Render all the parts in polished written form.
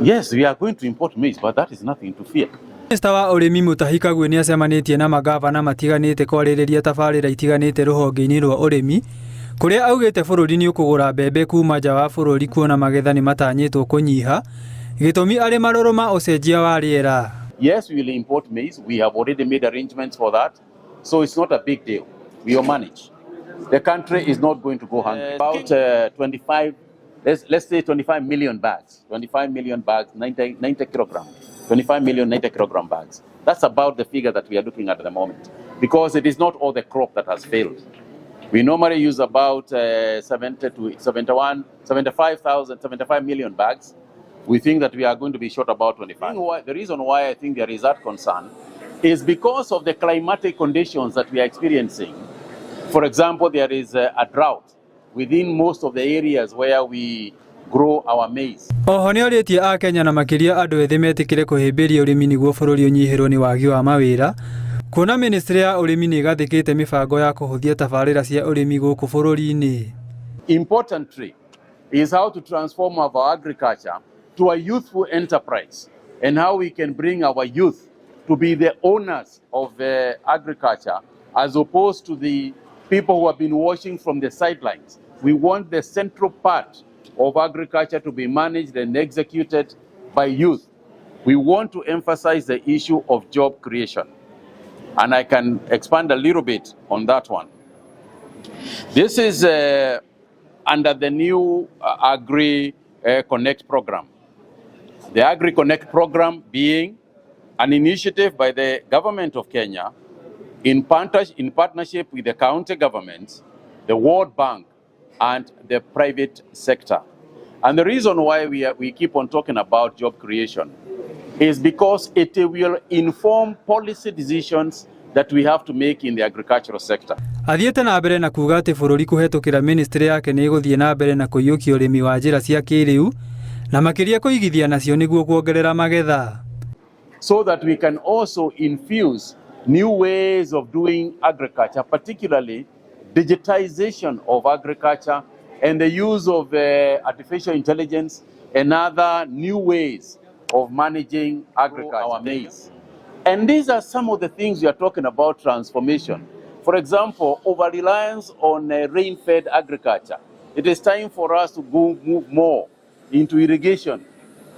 Yes, we are going to import maize, but that is nothing to fear. Minister wa ũrĩmi Mũtahi Kagwe nĩ acemanĩtie na magavana matiganĩte kwarĩrĩria tabarĩra itiganĩte rũhonge-inĩ rwa ũrĩmi kũrĩa augĩte bũrũri nĩukũgũra mbembe kuuma nja wa bũrũri kuona magetha nĩ matanyĩtwo kũnyiha gĩtũmi arĩ marũrũ ma ũcenjia wa rĩera. Yes, we will import maize. We have already made arrangements for that. So it's not a big deal. We will manage. The country is not going to go hungry. About 25, let's say 25 million bags. 25 million bags, 90 kilograms. 25 million 90 kilogram bags. That's about the figure that we are looking at the moment. Because it is not all the crop that has failed. We normally use about 70 to 75 million bags. We think that we are going to be short about 25. The reason why I think there is that concern is because of the climatic conditions that we are experiencing. For example, there is a drought within most of the areas where we grow our maize. Oho nĩ orĩtie a Kenya na makĩria andũ ethĩ metĩkĩre kũhĩmbĩria ũrĩmi nĩguo bũrũri ũnyihĩrwo nĩ wagi wa mawĩra. Kuona ministry ya ũrĩmi nĩ igathĩkĩte mĩbango ya kũhũthia tabarĩra cia ũrĩmi gũkũ bũrũri-inĩ. Importantly is how to transform our agriculture to a youthful enterprise and how we can bring our youth to be the owners of agriculture as opposed to the people who have been watching from the sidelines. We want the central part of agriculture to be managed and executed by youth. We want to emphasize the issue of job creation. And I can expand a little bit on that one. This is under the new Agri Connect program. The Agri Connect program being an initiative by the government of Kenya in partnership with the county governments, the World Bank, and the private sector. And the reason why we keep on talking about job creation is because it will inform policy decisions that we have to make in the agricultural sector. Athiĩte na mbere na kuuga atĩ bũrũri kũhetũkĩra ministry yake nĩ ĩgũthiĩ na mbere na kũiyũkia ũrĩmi wa njĩra cia kĩrĩu na makĩria kũigithia nacio nĩguo kuongerera magetha. So that we can also infuse new ways of doing agriculture, particularly digitization of agriculture and the use of artificial intelligence and other new ways of managing agriculture, our maize. And these are some of the things we are talking about transformation. For example, over-reliance on rain-fed agriculture. It is time for us to move more into irrigation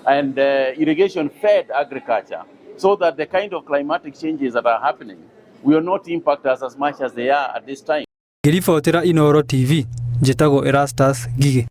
and irrigation-fed agriculture so that the kind of climatic changes that are happening will not impact us as much as they are at this time. Ngĩribotera Inooro TV, njĩtagwo Erastus Ngigĩ.